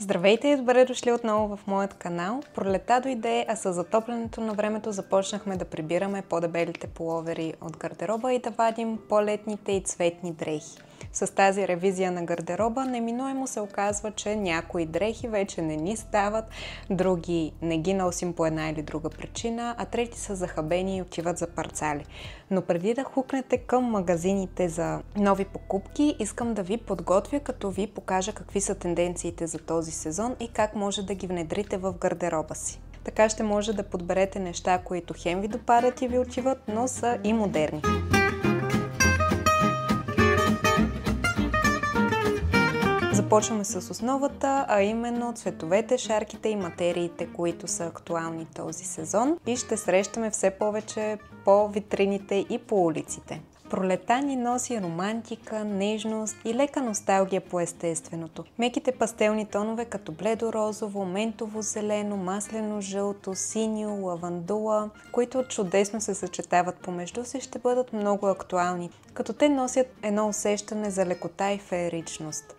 Здравейте и добре дошли отново в моят канал. Пролета дойде, а с затоплянето на времето започнахме да прибираме по-дебелите пуловери от гардероба и да вадим по-летните и цветни дрехи. С тази ревизия на гардероба неминуемо се оказва, че някои дрехи вече не ни стават, други не ги носим по една или друга причина, а трети са захабени и отиват за парцали. Но преди да хукнете към магазините за нови покупки, искам да ви подготвя, като ви покажа какви са тенденциите за този сезон и как може да ги внедрите в гардероба си. Така ще може да подберете неща, които хем ви допадат и ви отиват, но са и модерни. Започваме с основата, а именно цветовете, шарките и материите, които са актуални този сезон и ще срещаме все повече по витрините и по улиците. Пролета ни носи романтика, нежност и лека носталгия по естественото. Меките пастелни тонове като бледо-розово, ментово-зелено, маслено-жълто, синьо, лавандула, които чудесно се съчетават помежду си, ще бъдат много актуални, като те носят едно усещане за лекота и фееричност.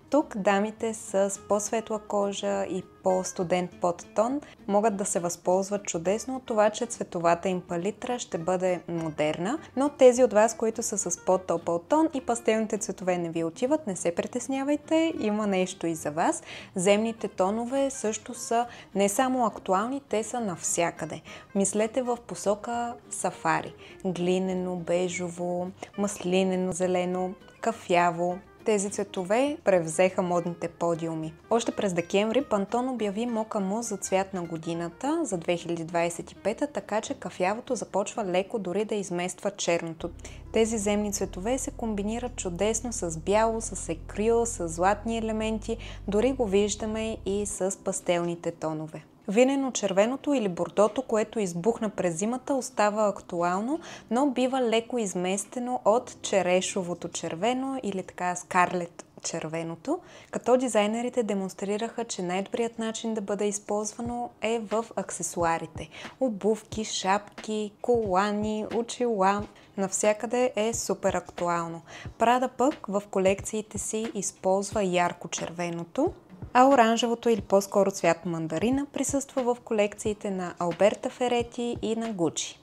Тук дамите с по-светла кожа и по-студен подтон могат да се възползват чудесно от това, че цветовата им палитра ще бъде модерна, но тези от вас, които са с по-топъл тон и пастелните цветове не ви отиват, не се притеснявайте, има нещо и за вас. Земните тонове също са не само актуални, те са навсякъде. Мислете в посока сафари. Глинено, бежово, маслинено, зелено, кафяво. Тези цветове превзеха модните подиуми. Още през декември Пантон обяви Мока Му за цвят на годината за 2025, така че кафявото започва леко дори да измества черното. Тези земни цветове се комбинират чудесно с бяло, с екрил, с златни елементи, дори го виждаме и с пастелните тонове. Винено-червеното или бордото, което избухна през зимата, остава актуално, но бива леко изместено от черешовото червено или така скарлет червеното, като дизайнерите демонстрираха, че най-добрият начин да бъде използвано е в аксесуарите. Обувки, шапки, колани, очила. Навсякъде е супер актуално. Прада пък в колекциите си използва ярко червеното, а оранжевото или по-скоро цвят мандарина присъства в колекциите на Алберта Ферети и на Гучи.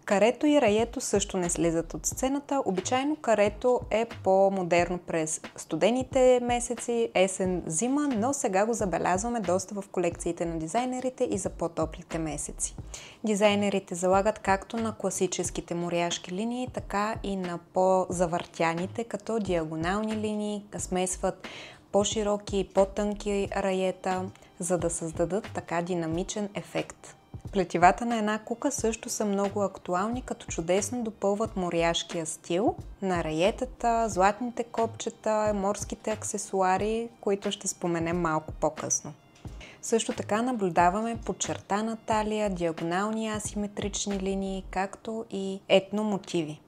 Карето и раето също не слизат от сцената. Обичайно карето е по-модерно през студените месеци, есен-зима, но сега го забелязваме доста в колекциите на дизайнерите и за по-топлите месеци. Дизайнерите залагат както на класическите моряшки линии, така и на по-завъртяните, като диагонални линии, смесват по-широки и по-тънки раета, за да създадат така динамичен ефект. Плетивата на една кука също са много актуални, като чудесно допълват моряшкия стил на раетата, златните копчета, морските аксесуари, които ще споменем малко по-късно. Също така наблюдаваме подчертана талия, диагонални асиметрични линии, както и етномотиви.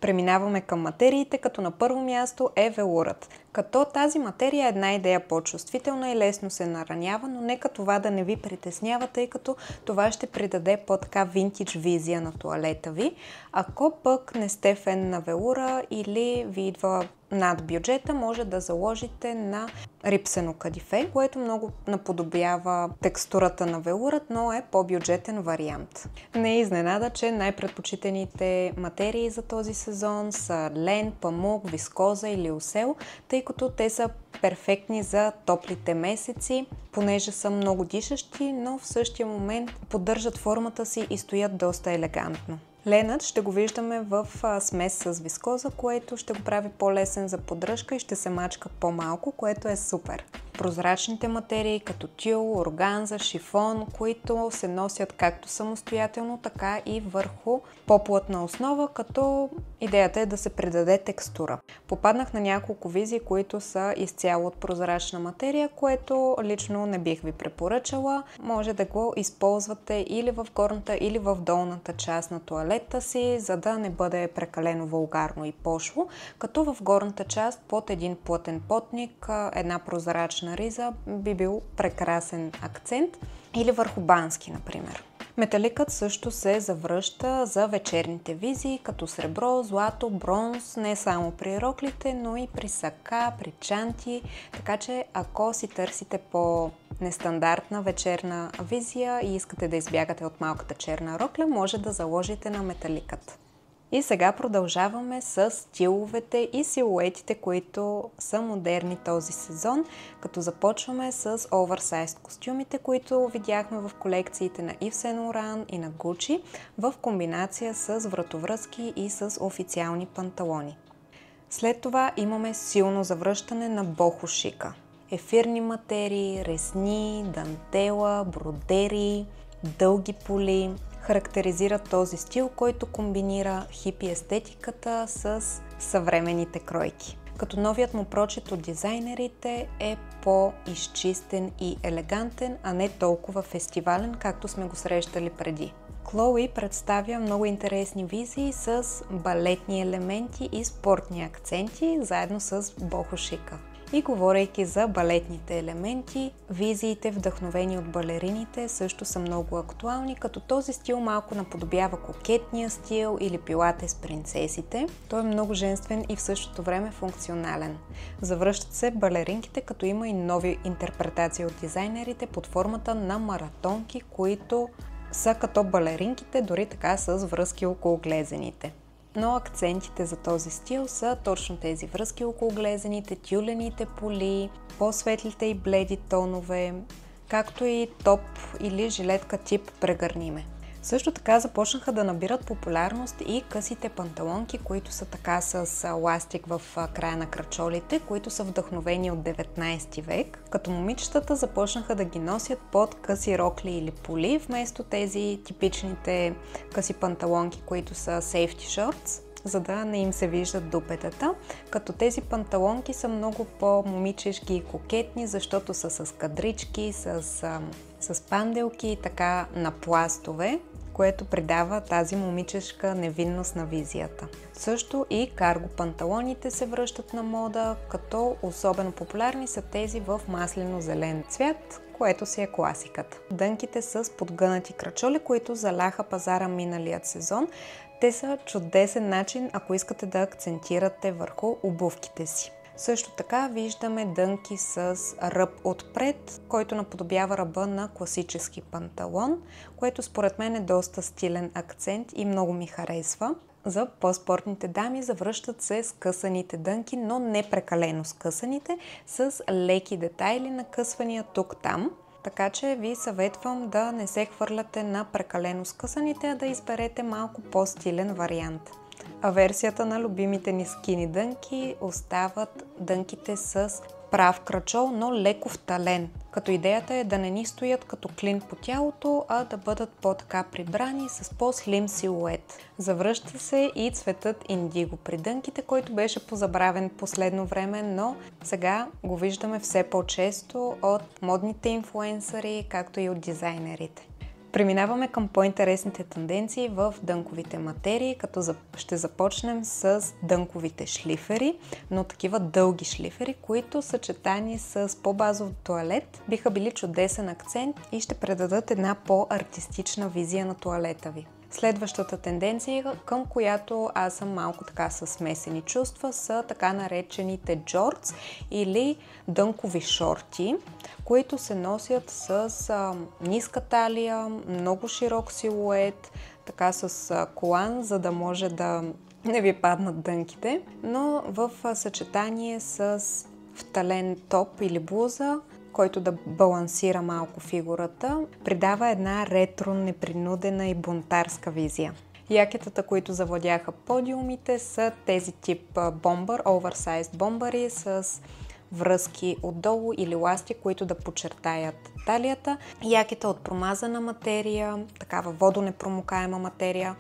Преминаваме към материите, като на първо място е велурът. Като тази материя е една идея по-чувствителна и лесно се наранява, но нека това да не ви притеснява, тъй като това ще придаде по-така винтидж визия на тоалета ви. Ако пък не сте фен на велура или ви идва над бюджета, може да заложите на рипсено кадифе, което много наподобява текстурата на велурът, но е по-бюджетен вариант. Не е изненада, че най-предпочитаните материи за този сезон са лен, памук, вискоза или осел, тъй като те са перфектни за топлите месеци, понеже са много дишащи, но в същия момент поддържат формата си и стоят доста елегантно. Ленът ще го виждаме в смес с вискоза, което ще го прави по-лесен за поддръжка и ще се мачка по-малко, което е супер. Прозрачните материи като тюл, органза, шифон, които се носят както самостоятелно, така и върху по-плътна основа, като идеята е да се придаде текстура. Попаднах на няколко визии, които са изцяло от прозрачна материя, което лично не бих ви препоръчала. Може да го използвате или в горната, или в долната част на тоалета си, за да не бъде прекалено вулгарно и пошло, като в горната част под един плътен потник, една прозрачна риза би бил прекрасен акцент, или върху бански, например. Металикът също се завръща за вечерните визии, като сребро, злато, бронз, не само при роклите, но и при сака, при чанти. Така че ако си търсите по-нестандартна вечерна визия и искате да избягате от малката черна рокля, може да заложите на металикът. И сега продължаваме с стиловете и силуетите, които са модерни този сезон, като започваме с оверсайз костюмите, които видяхме в колекциите на Yves Saint Laurent и на Gucci, в комбинация с вратовръзки и с официални панталони. След това имаме силно завръщане на бохо шика. Ефирни материи, резни, дантела, бродери, дълги поли характеризират този стил, който комбинира хипи естетиката с съвременните кройки. Като новият му прочит от дизайнерите е по-изчистен и елегантен, а не толкова фестивален, както сме го срещали преди. Chloe представя много интересни визии с балетни елементи и спортни акценти, заедно с бохо шика. И говорейки за балетните елементи, визиите, вдъхновени от балерините, също са много актуални, като този стил малко наподобява кокетния стил или пилатес принцесите. Той е много женствен и в същото време функционален. Завръщат се балеринките, като има и нови интерпретации от дизайнерите под формата на маратонки, които са като балеринките, дори така с връзки около глезените. Но акцентите за този стил са точно тези връзки около глезените, тюлените поли, по-светлите и бледи тонове, както и топ или жилетка тип прегърниме. Също така започнаха да набират популярност и късите панталонки, които са така с ластик в края на крачолите, които са вдъхновени от 19 век, като момичетата започнаха да ги носят под къси рокли или поли, вместо тези типичните къси панталонки, които са safety shorts, за да не им се виждат дупетата, като тези панталонки са много по-момичешки и кокетни, защото са с кадрички, с панделки и така на пластове, което придава тази момичешка невинност на визията. Също и карго панталоните се връщат на мода, като особено популярни са тези в маслено-зелен цвят, което си е класиката. Дънките с подгънати крачоли, които заляха пазара миналият сезон, те са чудесен начин, ако искате да акцентирате върху обувките си. Също така виждаме дънки с ръб отпред, който наподобява ръба на класически панталон, което според мен е доста стилен акцент и много ми харесва. За по-спортните дами завръщат се скъсаните дънки, но не прекалено скъсаните, с леки детайли накъсвания тук-там. Така че ви съветвам да не се хвърляте на прекалено скъсаните, а да изберете малко по-стилен вариант. А версията на любимите ни скини дънки остават дънките с прав крачол, но леко втален. Като идеята е да не ни стоят като клин по тялото, а да бъдат по-така прибрани с по-слим силует. Завръща се и цветът индиго при дънките, който беше позабравен последно време, но сега го виждаме все по-често от модните инфлуенсъри, както и от дизайнерите. Преминаваме към по-интересните тенденции в дънковите материи, като ще започнем с дънковите шлифери, но такива дълги шлифери, които съчетани с по-базов тоалет биха били чудесен акцент и ще предадат една по-артистична визия на тоалета ви. Следващата тенденция, към която аз съм малко така със смесени чувства, са така наречените джортс или дънкови шорти, които се носят с ниска талия, много широк силует, така с колан, за да може да не ви паднат дънките, но в съчетание с втален топ или блуза, който да балансира малко фигурата, придава една ретро, непринудена и бунтарска визия. Якетата, които завладяха подиумите, са тези тип бомбър, оверсайз бомбари с връзки отдолу или ласти, които да подчертаят талията. Якета от промазана материя, такава водонепромокаема материя,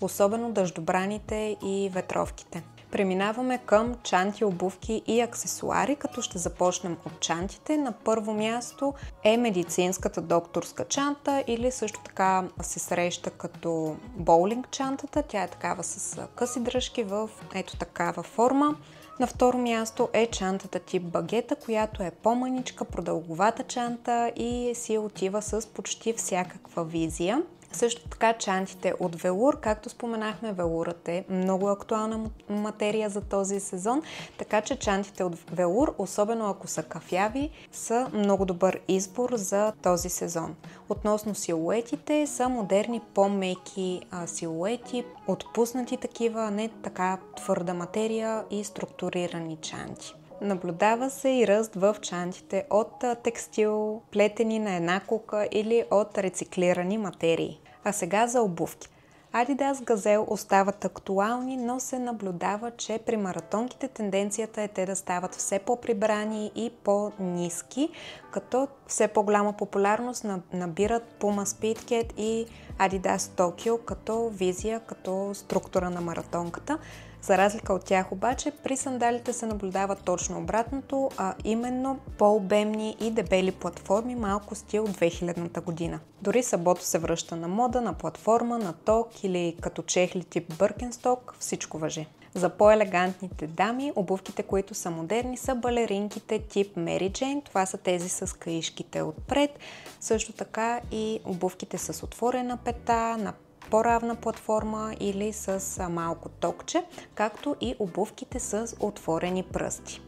особено дъждобраните и ветровките. Преминаваме към чанти, обувки и аксесуари, като ще започнем от чантите. На първо място е медицинската докторска чанта или също така се среща като боулинг чантата. Тя е такава с къси дръжки в ето такава форма. На второ място е чантата тип багета, която е по-мъничка, продълговата чанта и си отива с почти всякаква визия. Също така чантите от велур, както споменахме, велурът е много актуална материя за този сезон, така че чантите от велур, особено ако са кафяви, са много добър избор за този сезон. Относно силуетите, са модерни по-меки силуети, отпуснати такива, а не така твърда материя и структурирани чанти. Наблюдава се и ръст в чантите от текстил, плетени на една кука или от рециклирани материи. А сега за обувки. Adidas Gazelle остават актуални, но се наблюдава, че при маратонките тенденцията е те да стават все по-прибрани и по-ниски, като все по-голяма популярност набират Puma Speedcat и Adidas Tokyo като визия, като структура на маратонката. За разлика от тях обаче, при сандалите се наблюдава точно обратното, а именно по-обемни и дебели платформи, малко стил 2000-та година. Дори Сабото се връща на мода, на платформа, на ток или като чехли тип Бъркенсток, всичко важи. За по-елегантните дами, обувките, които са модерни, са балеринките тип Mary Jane. Това са тези с каишките отпред. Също така и обувките с отворена пета, на по-равна платформа или с малко токче, както и обувките с отворени пръсти.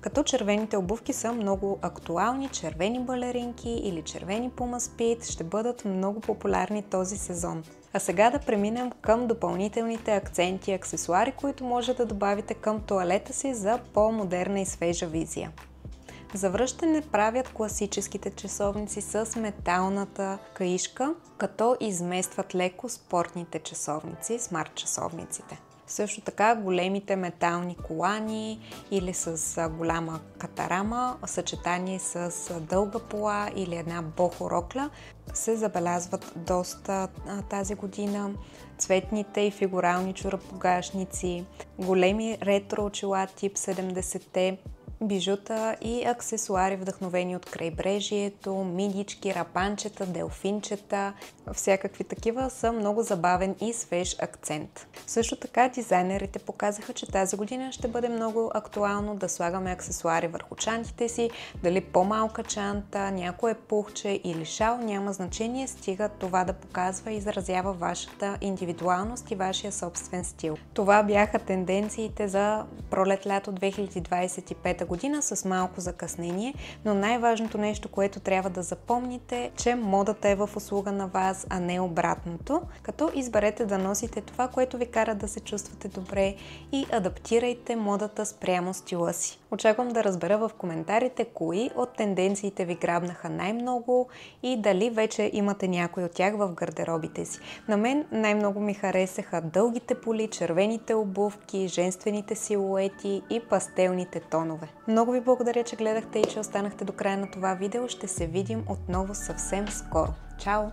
Като червените обувки са много актуални, червени балеринки или червени Puma Speed ще бъдат много популярни този сезон. А сега да преминем към допълнителните акценти и аксесуари, които може да добавите към тоалета си за по-модерна и свежа визия. За връщане правят класическите часовници с металната каишка, като изместват леко спортните часовници, смарт часовниците. Също така големите метални колани или с голяма катарама, съчетани с дълга пола или една бохо-рокля, се забелязват доста тази година. Цветните и фигурални чорапогашници, големи ретро очила тип 70-те, бижута и аксесуари, вдъхновени от крайбрежието, мидички, рапанчета, делфинчета, всякакви такива са много забавен и свеж акцент. Също така дизайнерите показаха, че тази година ще бъде много актуално да слагаме аксесуари върху чантите си, дали по-малка чанта, някое пухче или шал, няма значение, стига това да показва и изразява вашата индивидуалност и вашия собствен стил. Това бяха тенденциите за пролет-лято 2025 година с малко закъснение, но най-важното нещо, което трябва да запомните, е, че модата е в услуга на вас, а не обратното, като изберете да носите това, което ви кара да се чувствате добре и адаптирайте модата спрямо стила си. Очаквам да разбера в коментарите кои от тенденциите ви грабнаха най-много и дали вече имате някой от тях в гардеробите си. На мен най-много ми харесаха дългите поли, червените обувки, женствените силуети и пастелните тонове. Много ви благодаря, че гледахте и че останахте до края на това видео. Ще се видим отново съвсем скоро. Чао!